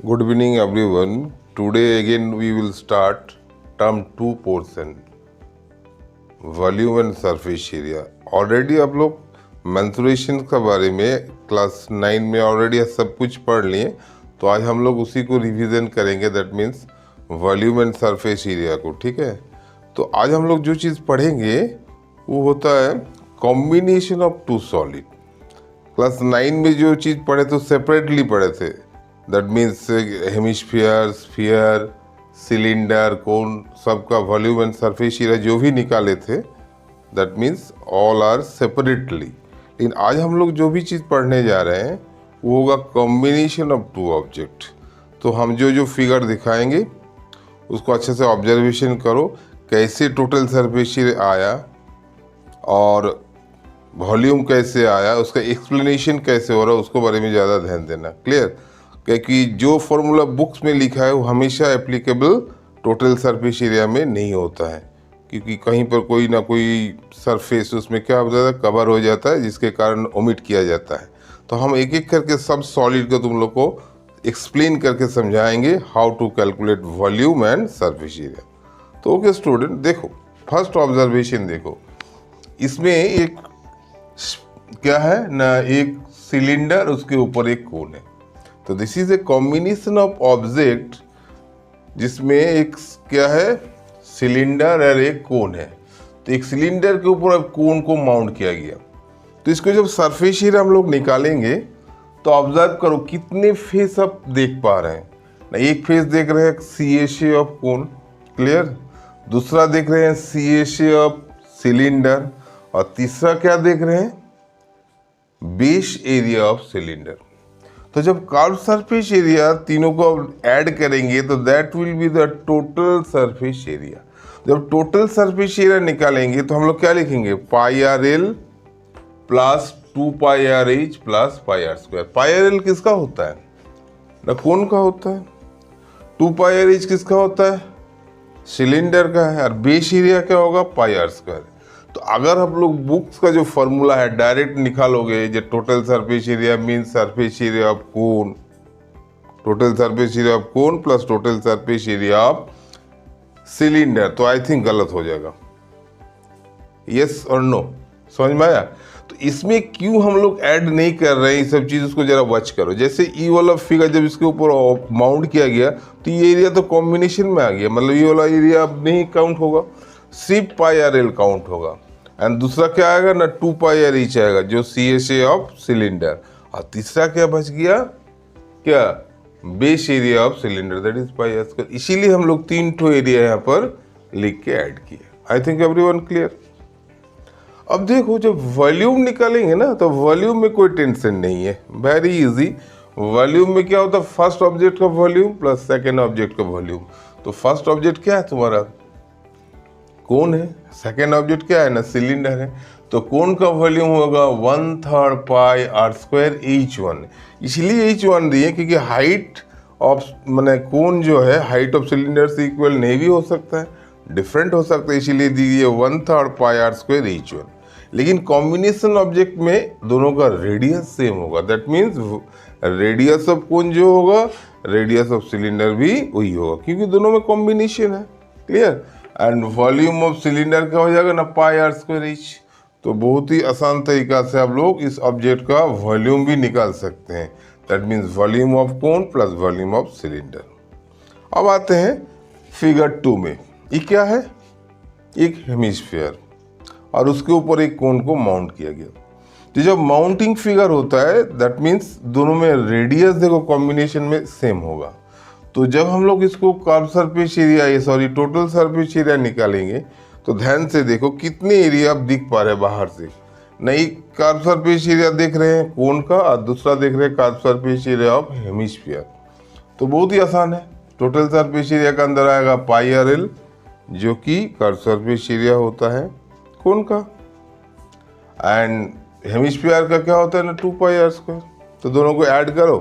Good evening everyone. Today again we will start term 2 portion volume and surface area. Already आप लोग mensuration के बारे में class 9 में ऑलरेडी सब कुछ पढ़ लिए, तो आज हम लोग उसी को रिवीजन करेंगे, that means volume and surface area को। ठीक है, तो आज हम लोग जो चीज़ पढ़ेंगे वो होता है combination of two solid. Class 9 में जो चीज़ पढ़े तो सेपरेटली पढ़े थे, that means hemisphere, sphere, cylinder, cone, सबका वॉल्यूम एंड सरफेस एरिया जो भी निकाले थे, that means all are separately. लेकिन आज हम लोग जो भी चीज़ पढ़ने जा रहे हैं वो होगा कॉम्बिनेशन ऑफ टू ऑब्जेक्ट। तो हम जो जो फिगर दिखाएंगे उसको अच्छे से ऑब्जर्वेशन करो, कैसे टोटल सरफेस एरिया आया और वॉल्यूम कैसे आया, उसका एक्सप्लेनेशन कैसे हो रहा है, उसको बारे में ज़्यादा ध्यान देना। क्लियर? क्योंकि जो फॉर्मूला बुक्स में लिखा है वो हमेशा एप्लीकेबल टोटल सरफेस एरिया में नहीं होता है, क्योंकि कहीं पर कोई ना कोई सरफेस उसमें क्या हो जाता है, कवर हो जाता है, जिसके कारण ओमिट किया जाता है। तो हम एक एक करके सब सॉलिड को तुम लोग को एक्सप्लेन करके समझाएंगे how to calculate volume and surface area. तो ओके स्टूडेंट, देखो फर्स्ट ऑब्जर्वेशन देखो, इसमें एक क्या है ना, एक सिलेंडर, उसके ऊपर एक कोन है। तो this is a combination of object जिसमें एक क्या है, सिलेंडर और एक कोन है। तो एक सिलेंडर के ऊपर अब कोन को माउंट किया गया। तो इसको जब सरफेस एरिया हम लोग निकालेंगे तो ऑब्जर्व करो कितने फेस आप देख पा रहे हैं ना। एक फेस देख रहे हैं CSA ऑफ कोन, क्लियर। दूसरा देख रहे हैं CSA ऑफ सिलेंडर, और तीसरा क्या देख रहे हैं, बेस एरिया ऑफ सिलेंडर। तो जब कर्व सरफेस एरिया तीनों को ऐड करेंगे तो that will be the total surface area. जब टोटल सरफेस एरिया निकालेंगे तो हम लोग क्या लिखेंगे, pi r l plus 2 pi r h plus pi r square. Pi r l किसका होता है ना, कौन का होता है। 2 पाई आर एच किसका होता है, सिलेंडर का है। और बेस एरिया क्या होगा, पाई आर स्क्वायर। तो अगर हम लोग बुक्स का जो फॉर्मूला है डायरेक्ट निकालोगे, जो total surface area means surface area of cone, total surface area of cone plus total surface area of cylinder, तो आई थिंक गलत हो जाएगा। यस और नो, समझ में आया? तो इसमें क्यों हम लोग ऐड नहीं कर रहे हैं, ये सब चीज उसको जरा वॉच करो। जैसे ई वाला फिगर जब इसके ऊपर माउंट किया गया तो ये एरिया तो कॉम्बिनेशन में आ गया, मतलब ये वाला एरिया अब नहीं काउंट होगा, सिर्फ पाई आर एल काउंट होगा। एंड दूसरा क्या आएगा ना, 2 पाई आर एच आएगा जो CSA ऑफ सिलेंडर। और तीसरा क्या बच गया, क्या, base area of cylinder, that is pi r square. इसीलिए हम लोग 3 ठो एरिया यहाँ पर लिख के ऐड किए। I think everyone clear. अब देखो जब वॉल्यूम निकालेंगे ना तो वॉल्यूम में कोई टेंशन नहीं है, वेरी इजी। वॉल्यूम में क्या होता है, फर्स्ट ऑब्जेक्ट का वॉल्यूम प्लस सेकेंड ऑब्जेक्ट का वॉल्यूम। तो फर्स्ट ऑब्जेक्ट क्या है तुम्हारा, कोन है। सेकेंड ऑब्जेक्ट क्या है ना, सिलेंडर है। तो कोन का वॉल्यूम होगा 1/3 पाई आर स्क्वायर H1। इसलिए H1 दिए क्योंकि हाइट ऑफ मैंने कोन जो है हाइट ऑफ सिलेंडर से इक्वल नहीं भी हो सकता है, डिफरेंट हो सकता है, इसीलिए दीजिए 1/3 पाई आर स्क्वायर H1। लेकिन कॉम्बिनेशन ऑब्जेक्ट में दोनों का रेडियस सेम होगा, that means radius of cone जो होगा रेडियस ऑफ सिलेंडर भी वही होगा, क्योंकि दोनों में कॉम्बिनेशन है। Clear? And volume of cylinder क्या हो जाएगा ना, पाई आर स्क्वायर एच। तो बहुत ही आसान तरीका से आप लोग इस ऑब्जेक्ट का वॉल्यूम भी निकाल सकते हैं, that means volume of cone plus volume of cylinder. अब आते हैं फिगर 2 में। ये क्या है, एक हेमिस्फीयर और उसके ऊपर एक कोन को माउंट किया गया। तो जब माउंटिंग फिगर होता है दैट मीन्स दोनों में रेडियस देखो कॉम्बिनेशन में सेम होगा। तो जब हम लोग इसको curve surface area total surface area निकालेंगे तो ध्यान से देखो कितने एरिया आप दिख पा रहे हैं बाहर से। नई कर्व सरफेस एरिया देख रहे हैं कोन का, और दूसरा देख रहे हैं curve surface area of hemisphere. तो बहुत ही आसान है, टोटल सरफेस एरिया का अंदर आएगा पाई आर एल जो कि कर्व सरफेस एरिया होता है कोन का, एंड हेमिस्फीयर का क्या होता है ना, 2 पाई आर स्क्वायर। तो दोनों को ऐड करो,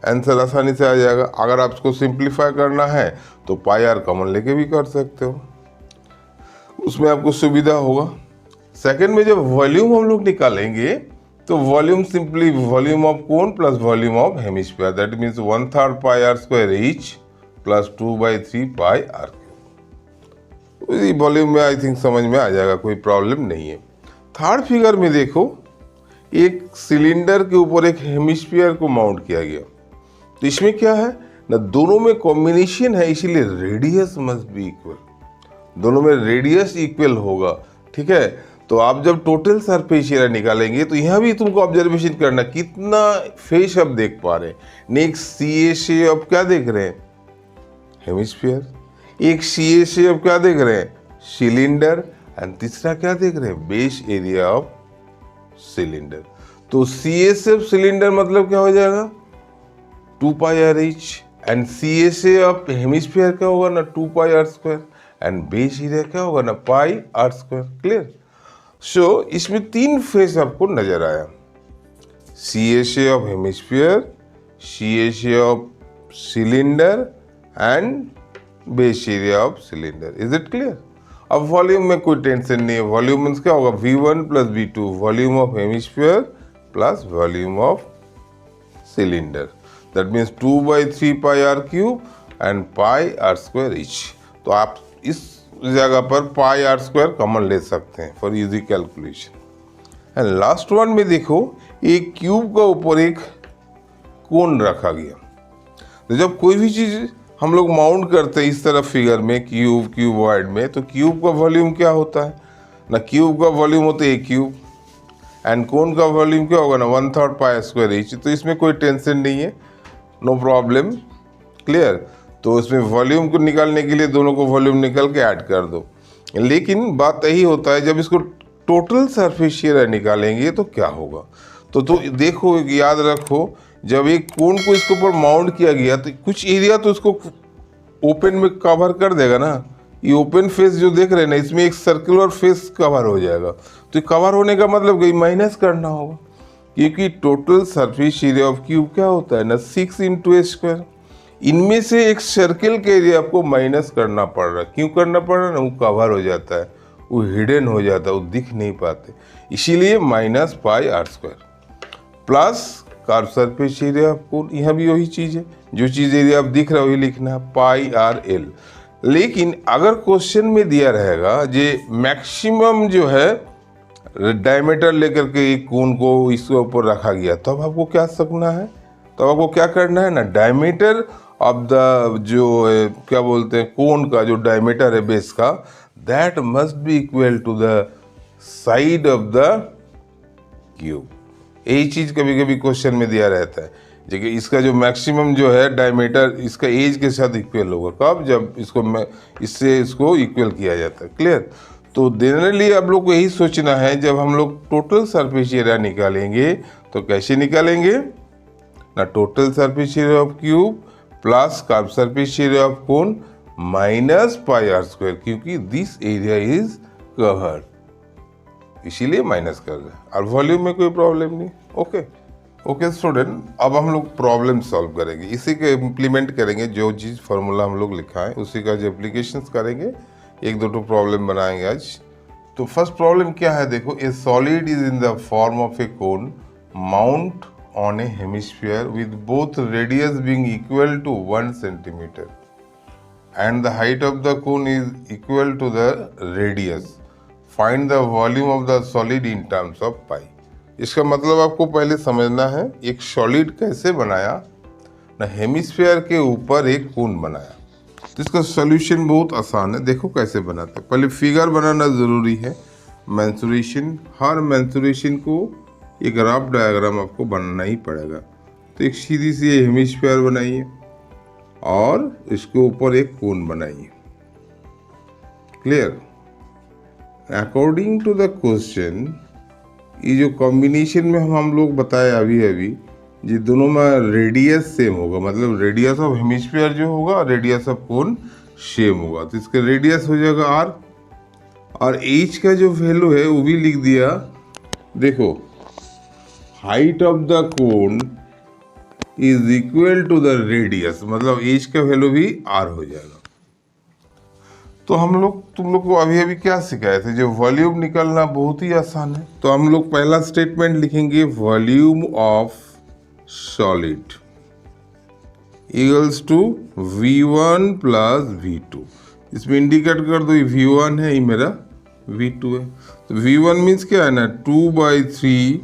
आंसर आसानी से आ जाएगा। अगर आप इसको सिंप्लीफाई करना है तो पाई आर कॉमन लेके भी कर सकते हो, उसमें आपको सुविधा होगा। सेकंड में जब वॉल्यूम हम लोग निकालेंगे तो volume simply volume of cone plus volume of hemisphere, that means 1/3 pi r square h plus 2/3 pi r cube. Volume में आई थिंक समझ में आ जाएगा, कोई प्रॉब्लम नहीं है। थर्ड फिगर में देखो, एक सिलेंडर के ऊपर एक हेमिस्फीयर को माउंट किया गया। तो इसमें क्या है ना, दोनों में कॉम्बिनेशन है, इसीलिए रेडियस मस्ट बी इक्वल, दोनों में रेडियस इक्वल होगा। ठीक है, तो आप जब टोटल सरफेस एरिया निकालेंगे तो यहाँ भी तुमको ऑब्जर्वेशन करना कितना फेस आप देख पा रहे हैं। नेक्स्ट सी ए शेप क्या देख रहे हैं, हेमिस्फीयर। एक सी ए शेप क्या देख रहे हैं, सिलेंडर। एंड तीसरा क्या देख रहे हैं, बेस एरिया ऑफ सिलेंडर। तो सी ए शेप सिलेंडर मतलब क्या हो जाएगा, 2 pi r h. And C A shape hemisphere क्या होगा ना, 2 pi r square. And base area क्या होगा ना, pi r square. Clear. So इसमें 3 फेस आपको नजर आया, C A shape of hemisphere, C A shape of cylinder and base area of cylinder. Is it clear. अब वॉल्यूम में कोई टेंशन नहीं है, वॉल्यूम मीन्स क्या होगा, V1 plus V2, volume of hemisphere plus volume of cylinder, that means 2/3 pi r cube and pi r square h. तो आप इस जगह पर पाई आर स्क्वायर कॉमन ले सकते हैं for easy calculation. And last one में देखो, एक क्यूब का ऊपर एक कोन रखा गया। तो जब कोई भी चीज हम लोग माउंट करते हैं इस तरफ फिगर में, क्यूबॉइड में, तो क्यूब का वॉल्यूम क्या होता है ना, क्यूब का वॉल्यूम होता है ए क्यूब। एंड कोन का वॉल्यूम क्या होगा ना, 1/3 पाई स्क्वायर ईच। तो इसमें कोई टेंशन नहीं है, नो प्रॉब्लम। क्लियर। तो इसमें वॉल्यूम को निकालने के लिए दोनों को वॉल्यूम निकाल के ऐड कर दो। लेकिन बात यही होता है, जब इसको टोटल सरफेस एरिया निकालेंगे तो क्या होगा। तो देखो, याद रखो, जब एक कोन को इसके ऊपर माउंट किया गया तो कुछ एरिया तो इसको ओपन में कवर कर देगा ना। ये ओपन फेस जो देख रहे हैं ना, इसमें एक सर्कुलर फेस कवर हो जाएगा। तो कवर होने का मतलब कि माइनस करना होगा, क्योंकि total surface area of cube क्या होता है ना, 6 × A²। इनमें से एक सर्किल के एरिया आपको माइनस करना पड़ रहा है। क्यों करना पड़ रहा है ना, वो कवर हो जाता है, वो हिडन हो जाता है, वो दिख नहीं पाते, इसीलिए minus pi r square plus curve surface area. आपको यहाँ भी वही चीज़ है, जो चीज़ एरिया आप दिख रहा है वही लिखना है, पाई आर एल। लेकिन अगर क्वेश्चन में दिया रहेगा जे मैक्सिमम जो है डायमीटर लेकर के एक कोन को इसके ऊपर रखा गया, तब तो आपको क्या सकना है, तो आपको क्या करना है ना, डायमीटर ऑफ द जो क्या बोलते हैं कोन का जो डायमीटर है बेस का, that must be equal to the side of the cube. यही चीज कभी कभी क्वेश्चन में दिया रहता है, देखिए इसका जो मैक्सिमम जो है डायमीटर इसका एज के साथ इक्वल होगा, कब, जब इसको इक्वल किया जाता है। क्लियर। तो जनरली आप लोग को यही सोचना है, जब हम लोग टोटल सरफेस एरिया निकालेंगे तो कैसे निकालेंगे ना, total surface area of cube plus curve surface area of cone minus pi r square, क्योंकि दिस एरिया इज कवर्ड, इसीलिए माइनस कर रहे हैं। और वॉल्यूम में कोई प्रॉब्लम नहीं। ओके स्टूडेंट, अब हम लोग प्रॉब्लम सॉल्व करेंगे, इसी के इम्प्लीमेंट करेंगे, जो चीज़ फार्मूला हम लोग लिखा है उसी का जो एप्लीकेशंस करेंगे, एक दो प्रॉब्लम बनाएंगे आज। तो फर्स्ट प्रॉब्लम क्या है, देखो, ए solid is in the form of A cone mount on a hemisphere with both radius being equal to 1 centimeter and the height of the cone is equal to the radius. Find the volume of the solid in terms of pi. इसका मतलब आपको पहले समझना है, एक solid कैसे बनाया ना, हेमिस्फीयर के ऊपर एक कोन बनाया। तो इसका सॉल्यूशन बहुत आसान है, देखो कैसे बनाते हैं। पहले फिगर बनाना ज़रूरी है, मेंसुरेशन, हर मेंसुरेशन को एक रफ डायग्राम आपको बनाना ही पड़ेगा। तो एक सीधी सी हेमिस्फीयर बनाइए और इसके ऊपर एक कोन बनाइए। Clear. According to the question, ये जो कॉम्बिनेशन में हम लोग बताए अभी ये दोनों में रेडियस सेम होगा, मतलब रेडियस ऑफ हेमिस्फीयर जो होगा रेडियस ऑफ कोन सेम होगा। तो इसका रेडियस हो जाएगा आर, और एच का जो वैल्यू है वो भी लिख दिया। देखो, height of the cone is equal to the radius, मतलब एच का वैल्यू भी आर हो जाएगा। तो हम लोग तुम लोग को अभी अभी क्या सिखाए थे, जो वॉल्यूम निकालना बहुत ही आसान है। तो हम लोग पहला स्टेटमेंट लिखेंगे, volume of solid equals to V1 plus V2। इसमें इंडिकेट कर दो, ये V1 है, ये मेरा V2 है। तो V1 मीन्स क्या है ना, 2/3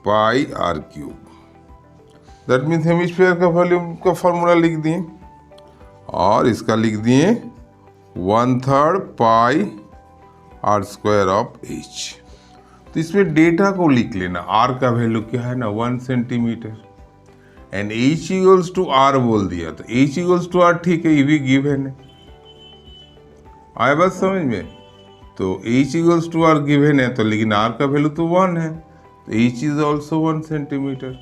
pi r cube. That means hemisphere का वॉल्यूम का फॉर्मूला लिख दिए, और इसका लिख दिए 1/3 pi r square of h. तो इसमें डेटा को लिख लेना, आर का वैल्यू क्या है ना 1 centimetre, and h equals to r बोल दिया, तो एच इक्वल्स टू आर ठीक है, ये भी गिवन है। आए बात समझ में? तो h equals to r given है, तो लेकिन आर का वैल्यू तो 1 है, तो एच इज ऑल्सो 1 सेंटीमीटर।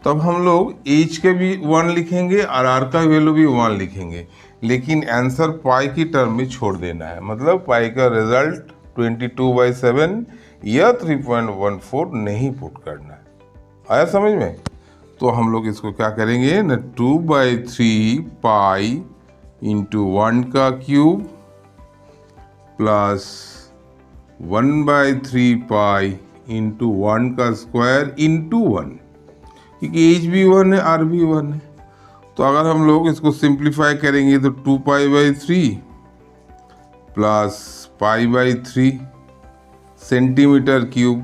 तो अब हम लोग एच के भी 1 लिखेंगे और आर का वैल्यू भी 1 लिखेंगे, लेकिन आंसर पाई की टर्म में छोड़ देना है। मतलब पाई का रिजल्ट 22/7 या 3.14 नहीं पुट करना है। आया समझ में? तो हम लोग इसको क्या करेंगे ना, 2/3 पाई इंटू 1 का क्यूब प्लस 1/3 पाई इंटू 1 का स्क्वायर इंटू 1, क्योंकि एच भी 1 है, आर भी 1 है। तो अगर हम लोग इसको सिंप्लीफाई करेंगे तो 2π/3 प्लस π/3 सेंटीमीटर क्यूब।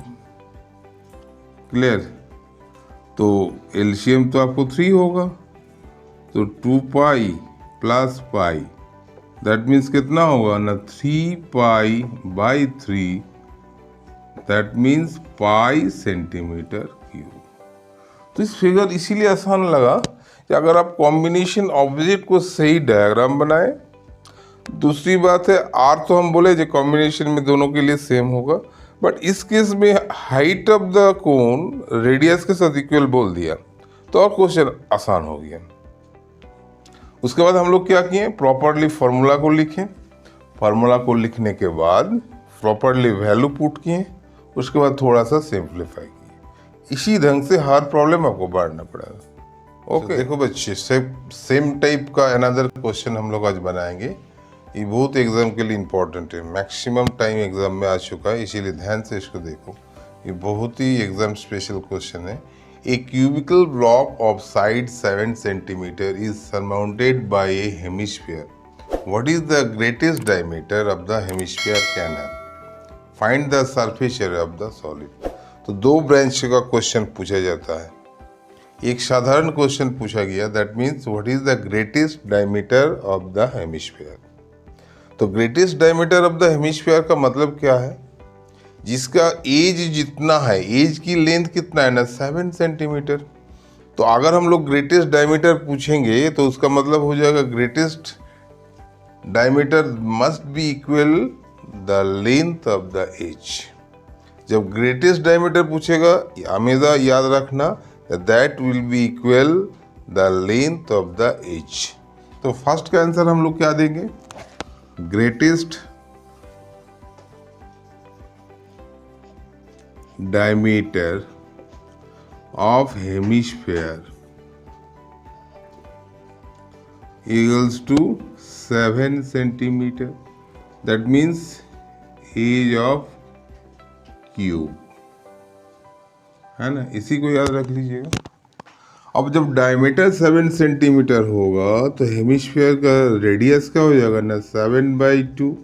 क्लियर? तो एलसीएम तो आपको 3 होगा, तो 2π प्लस पाई, दैट मीन्स कितना होगा ना 3π/3, that means pi centimetre cube. तो इस फिगर इसीलिए आसान लगा कि अगर आप कॉम्बिनेशन ऑब्जेक्ट को सही डायग्राम बनाए। दूसरी बात है, आर तो हम बोले जो कॉम्बिनेशन में दोनों के लिए सेम होगा, बट इस केस में height of the cone radius के साथ इक्वल बोल दिया, तो और क्वेश्चन आसान हो गया। उसके बाद हम लोग क्या किए, प्रॉपरली फार्मूला को लिखें। फार्मूला को लिखने के बाद प्रॉपरली वैल्यू पुट किए, उसके बाद थोड़ा सा सिंप्लीफाई किए। इसी ढंग से हर प्रॉब्लम आपको बांटना पड़ेगा। ओके, देखो बच्चे, सेम टाइप का अनदर क्वेश्चन हम लोग आज बनाएंगे। ये बहुत एग्जाम के लिए इम्पोर्टेंट है, मैक्सिमम टाइम एग्जाम में आ चुका है, इसीलिए ध्यान से इसको देखो। ये बहुत ही एग्जाम स्पेशल क्वेश्चन है। A cubical block of side 7 centimeter is surmounted by a hemisphere. What is the greatest diameter of the hemisphere canal? Find the surface area of the solid. तो दो ब्रांच का question पूछा जाता है। एक साधारण question पूछा गया, that means what is the greatest diameter of the hemisphere. तो greatest diameter of the hemisphere का मतलब क्या है, जिसका एज जितना है, एज की लेंथ कितना है ना 7 सेंटीमीटर। तो अगर हम लोग ग्रेटेस्ट डायमीटर पूछेंगे तो उसका मतलब हो जाएगा greatest diameter must be equal the length of the edge. जब ग्रेटेस्ट डायमीटर पूछेगा, हमेशा याद रखना that will be equal the length of the edge. तो फर्स्ट का आंसर हम लोग क्या देंगे, greatest diameter of hemisphere equals to 7 centimeter. That means age of cube, है ना, इसी को याद रख लीजिएगा। अब जब डायमीटर 7 सेंटीमीटर होगा तो हेमिस्फीयर का रेडियस क्या हो जाएगा ना 7/2।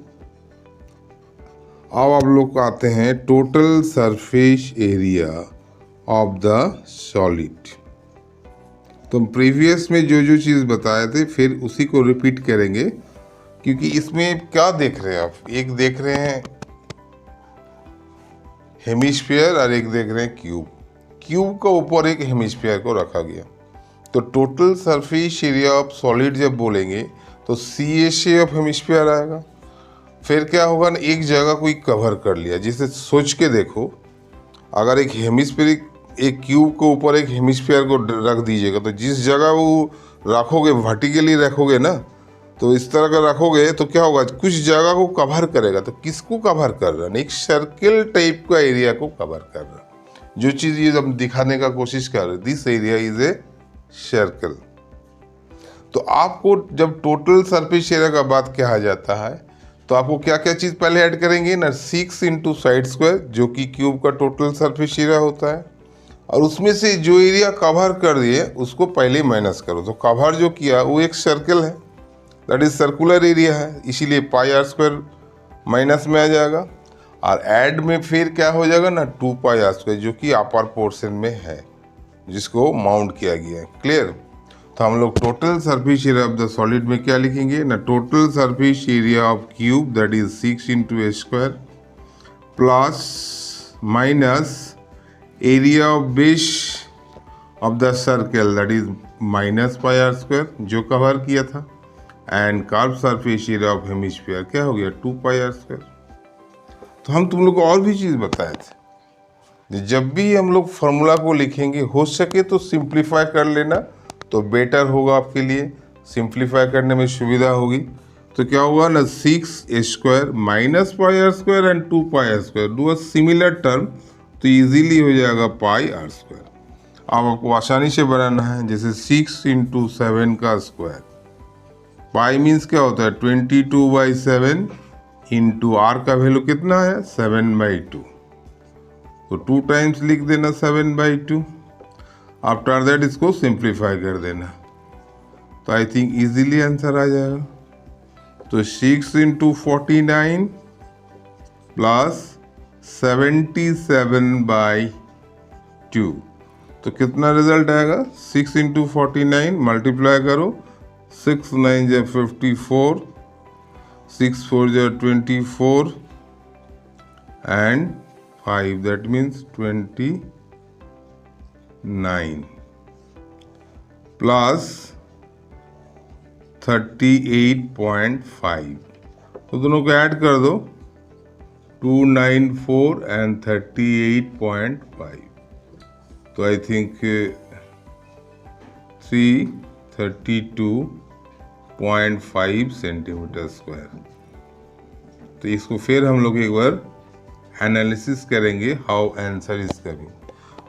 अब आप लोग आते हैं total surface area of the solid. तो प्रीवियस में जो जो चीज़ बताए थे फिर उसी को रिपीट करेंगे, क्योंकि इसमें क्या देख रहे हैं आप, एक देख रहे हैं हेमिस्फीयर और एक देख रहे हैं क्यूब। क्यूब का ऊपर एक हेमिस्फीयर को रखा गया। तो total surface area of solid जब बोलेंगे तो CSA ऑफ हेमिस्फीयर आएगा। फिर क्या होगा ना, एक जगह कोई कवर कर लिया, जिसे सोच के देखो, अगर एक हेमिस्फीयर, एक क्यूब के ऊपर एक हेमिस्फीयर को रख दीजिएगा, तो जिस जगह वो रखोगे वर्टिकली रखोगे ना, तो इस तरह का रखोगे तो क्या होगा, कुछ जगह को कवर करेगा। तो किसको कवर कर रहा है, एक सर्किल टाइप का एरिया को कवर कर रहा है। जो चीज़ ये हम दिखाने का कोशिश कर रहे, this area is a circle. तो आपको जब टोटल सरफेस एरिया का बात कहा जाता है तो आपको क्या क्या चीज़ पहले ऐड करेंगे ना, 6 इंटू साइड स्क्वायर जो कि क्यूब का टोटल सरफेस एरिया होता है, और उसमें से जो एरिया कवर कर दिए उसको पहले माइनस करो। तो कवर जो किया वो एक सर्कल है, दैट इज सर्कुलर एरिया है, इसीलिए पाई आर स्क्वायर माइनस में आ जाएगा। और ऐड में फिर क्या हो जाएगा ना, 2 पाई आर स्क्वायर जो कि अपर पोर्शन में है, जिसको माउंट किया गया है। क्लियर। तो हम लोग total surface area of the solid में क्या लिखेंगे ना, total surface area of cube that is 6 into a square plus minus area of base of the circle that is minus pi r square जो cover किया था, and curve surface area of hemisphere क्या हो गया, 2 pi r square. तो हम तुम लोग को और भी चीज़ बताए थे, जब भी हम लोग फार्मूला को लिखेंगे हो सके तो सिंप्लीफाई कर लेना तो बेटर होगा आपके लिए, सिंप्लीफाई करने में सुविधा होगी। तो क्या होगा ना, 6 a square minus pi r square and 2 pi r square do a similar term, तो इजीली हो जाएगा पाई आर स्क्वायर। अब आपको आसानी से बनाना है, जैसे 6 इंटू 7 का स्क्वायर, पाई मीन्स क्या होता है 22/7 इंटू आर का वैल्यू कितना है 7/2, तो 2 टाइम्स लिख देना 7/2। आफ्टर दैट इसको सिंप्लीफाई कर देना, तो आई थिंक इजीली आंसर आ जाएगा। तो 6 इंटू 49 प्लस 77/2, तो कितना रिजल्ट आएगा, 6 इंटू 49 मल्टीप्लाई करो, 6 9 जा 54, 6 4 जा 24 एंड 5 दैट मीन्स 29 प्लस 38.5, तो दोनों को ऐड कर दो, 294 एंड 38.5, तो आई थिंक 332.5 सेंटीमीटर स्क्वायर। तो इसको फिर हम लोग एक बार एनालिसिस करेंगे हाउ आंसर इज कमिंग।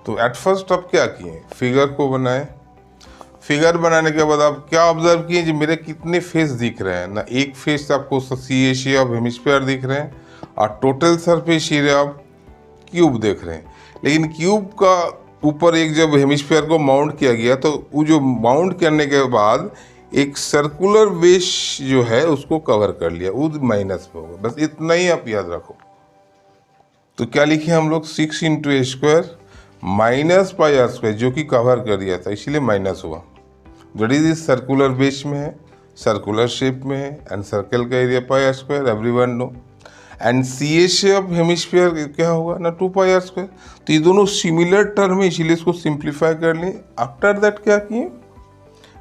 तो एट फर्स्ट आप क्या किए, फिगर को बनाए, फिगर बनाने के बाद आप क्या ऑब्जर्व किए, जो मेरे कितने फेस दिख रहे हैं ना, एक फेस आपको सी एशिया ऑफ हेमिस्फीयर दिख रहे हैं और total surface area of cube देख रहे हैं। लेकिन क्यूब का ऊपर एक जब हेमिस्फीयर को माउंट किया गया तो वो जो माउंट करने के बाद एक सर्कुलर बेस जो है उसको कवर कर लिया, वो माइनस में होगा, बस इतना ही आप याद रखो। तो क्या लिखे हम लोग, 6 into a square minus pi r square जो कि कवर कर दिया था इसीलिए माइनस हुआ, दैट इज इस सर्कुलर बेस में है, सर्कुलर शेप में है, एंड सर्कल का area pi r square everyone know, and C H of hemisphere क्या होगा ना 2 पाई आर स्क्वायर। तो ये दोनों सिमिलर टर्म है इसीलिए इसको सिंप्लीफाई कर लिए। आफ्टर दैट क्या किए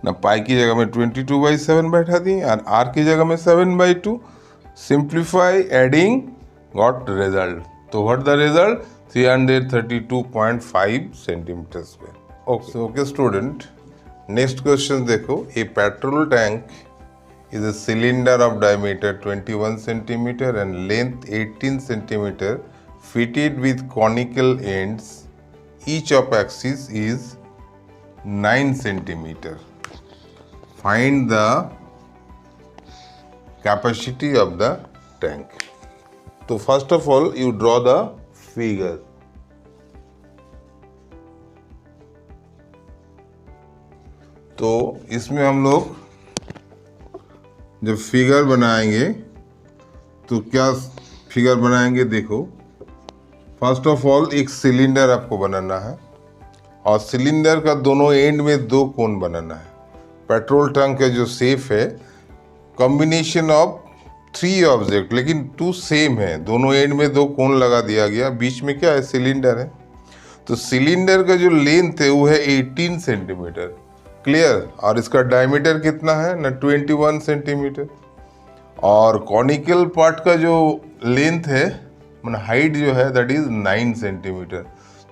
ना, पाई की जगह में 22/7 बैठा दिए और आर की जगह में 7/2, सिंप्लीफाई एडिंग गॉट रिजल्ट, तो what the result 332.5 centimetre square. Okay student, next question देखो, a petrol tank is a cylinder of diameter 21 centimeter and length 18 centimeter fitted with conical ends. Each of axis is 9 centimeter. Find the capacity of the tank. So first of all you draw the figure. तो इसमें हम लोग जब figure बनाएंगे तो क्या figure बनाएंगे, देखो फर्स्ट ऑफ ऑल एक सिलेंडर आपको बनाना है और सिलेंडर का दोनों एंड में 2 कोन बनाना है। पेट्रोल टैंक का जो शेप है कॉम्बिनेशन ऑफ 3 ऑब्जेक्ट, लेकिन 2 सेम है, दोनों एंड में 2 कोन लगा दिया गया, बीच में क्या है सिलेंडर है। तो सिलेंडर का जो लेंथ है वो है 18 सेंटीमीटर, क्लियर, और इसका डायमीटर कितना है ना 21 सेंटीमीटर, और कॉनिकल पार्ट का जो लेंथ है मतलब हाइट जो है दैट इज 9 सेंटीमीटर।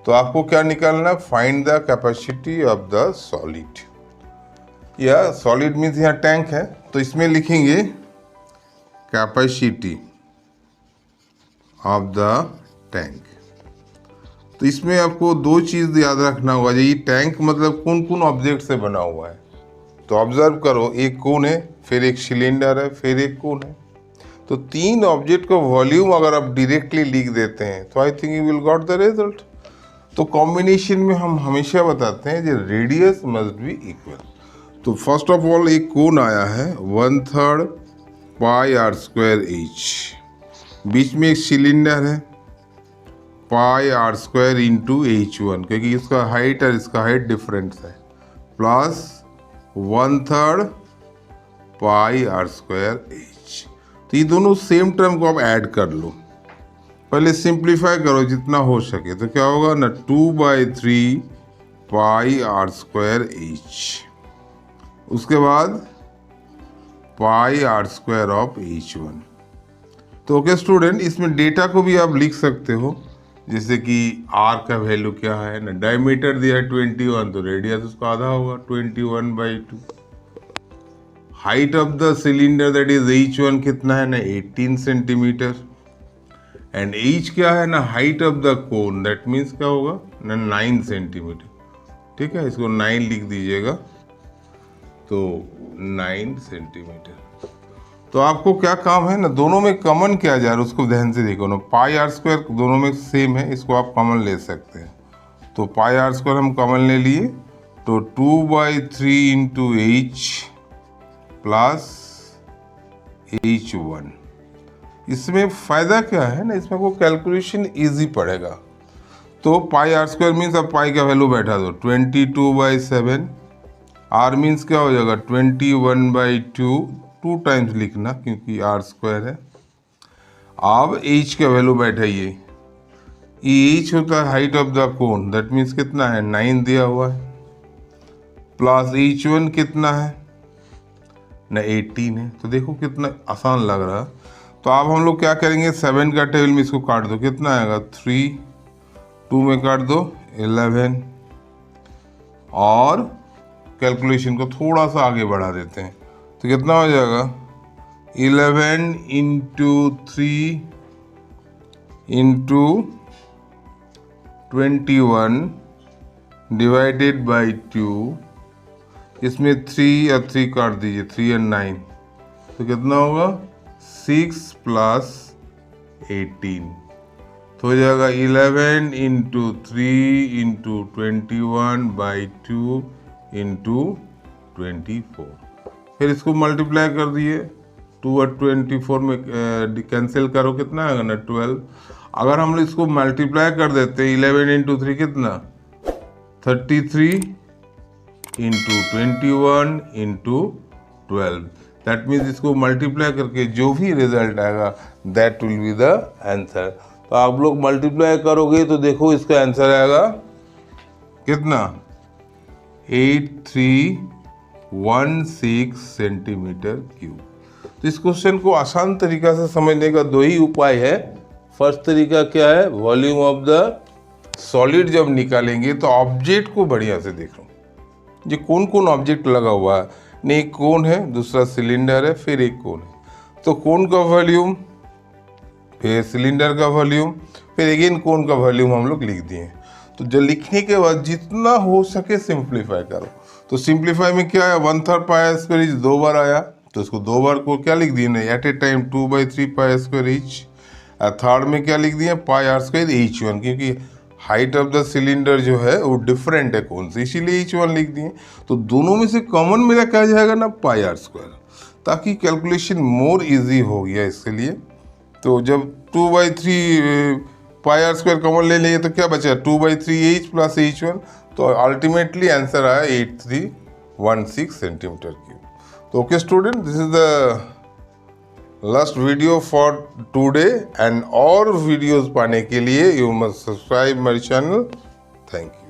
तो आपको क्या निकालना, find the capacity of the solid, या सॉलिड मीन्स यहाँ टैंक है तो इसमें लिखेंगे कैपेसिटी ऑफ द टैंक। तो इसमें आपको 2 चीज़ याद रखना होगा, ये टैंक मतलब कौन कौन ऑब्जेक्ट से बना हुआ है। तो ऑब्जर्व करो, एक कोन है, फिर एक सिलेंडर है, फिर एक कोन है। तो तीन ऑब्जेक्ट का वॉल्यूम अगर आप डायरेक्टली लिख देते हैं तो I think you will got the result. तो कॉम्बिनेशन में हम हमेशा बताते हैं जो रेडियस मस्ट बी इक्वल। तो फर्स्ट ऑफ ऑल एक कोण आया है 1/3 पाई आर स्क्वायर एच, बीच में एक सिलेंडर है पाई आर स्क्वायर इंटू H1, क्योंकि इसका हाइट और इसका हाइट डिफरेंस है, plus 1/3 pi r square h. तो ये दोनों सेम टर्म को आप ऐड कर लो, पहले सिंप्लीफाई करो जितना हो सके। तो क्या होगा ना 2/3 पाई आर स्क्वायर एच, उसके बाद पाई आर स्क्वायर ऑफ H1। तो ओके स्टूडेंट, इसमें डेटा को भी आप लिख सकते हो, जैसे कि R का वैल्यू क्या है ना, डायमीटर दिया है 21, तो रेडियस उसका आधा होगा 21/2। Height of the cylinder that is H1 कितना है ना 18 सेंटीमीटर, एंड H क्या है ना height of the cone, that means क्या होगा ना 9 सेंटीमीटर। ठीक है, इसको 9 लिख दीजिएगा, तो 9 सेंटीमीटर। तो आपको क्या काम है ना, दोनों में कॉमन क्या जा रहा है उसको ध्यान से देखो ना, पाई आर स्क्वायर दोनों में सेम है, इसको आप कॉमन ले सकते हैं। तो पाई आर स्क्वायर हम कॉमन ले लिए, तो 2/3 इंटू H प्लस H1। इसमें फ़ायदा क्या है ना, इसमें आपको कैलकुलेशन इजी पड़ेगा। तो पाई आर स्क्वायर मीन्स अब पाई का वैल्यू बैठा दो 22/7, आर मीन्स क्या हो जाएगा 21/2, 2 टाइम्स लिखना क्योंकि आर स्क्वायर है। अब H का वैल्यू बैठाइए, H होता है height of the cone, that means कितना है 9 दिया हुआ है, प्लस H1 कितना है ना 18 है। तो देखो कितना आसान लग रहा है। तो अब हम लोग क्या करेंगे, 7 का टेबल में इसको काट दो, कितना आएगा 3, 2 में काट दो 11, और कैलकुलेशन को थोड़ा सा आगे बढ़ा देते हैं, तो कितना हो जाएगा 11 इंटू 3 इंटू 21 डिवाइडेड बाई 2, इसमें 3 और 3 काट दीजिए, 3 और 9, तो कितना होगा 6 प्लस 18, तो हो जाएगा 11 इंटू 3 इंटू 21/2 इंटू 24। फिर इसको मल्टीप्लाई कर दिए, 2 और 24 में कैंसिल करो, कितना आएगा ना 12। अगर हम लोग इसको मल्टीप्लाई कर देते 11 इंटू 3 कितना 33 इंटू 21 इंटू 12, दैट मीन्स इसको मल्टीप्लाई करके जो भी रिजल्ट आएगा that will be the answer. तो आप लोग मल्टीप्लाई करोगे तो देखो इसका आंसर आएगा कितना 8316 सेंटीमीटर क्यूब। तो इस क्वेश्चन को आसान तरीका से समझने का दो ही उपाय है। फर्स्ट तरीका क्या है, वॉल्यूम ऑफ द सॉलिड जब निकालेंगे तो ऑब्जेक्ट को बढ़िया से देखो, ये कौन कौन ऑब्जेक्ट लगा हुआ है। नहीं, एक कोन है, दूसरा सिलेंडर है, फिर एक कोन है। तो कोन का वॉल्यूम, फिर सिलेंडर का वॉल्यूम, फिर अगेन कोन का वॉल्यूम हम लोग लिख दिए। तो जब लिखने के बाद जितना हो सके सिंप्लीफाई करो। तो सिंप्लीफाई में क्या है 1/3 पाई स्क्वायर इंच 2 बार आया, तो इसको 2 बार को क्या लिख दिए ना at a time 2/3 pi square inch. Third में क्या लिख दिए पाई आर स्क्वायर H1, क्योंकि हाइट ऑफ द सिलेंडर जो है वो डिफरेंट है कोन से, इसीलिए H1 लिख दिए। तो दोनों में से कॉमन मेरा क्या जाएगा ना पाई आर स्क्वायर, ताकि कैलकुलेशन मोर इजी हो गया इसके लिए। तो जब 2/3 पाई आर स्क्वायर कॉमन ले लिए तो क्या बचा 2/3 H प्लस H1, तो अल्टीमेटली आंसर आया 8316 सेंटीमीटर क्यूब। तो okay student, this is the last video for today, and और वीडियोस पाने के लिए you must subscribe my channel. Thank you.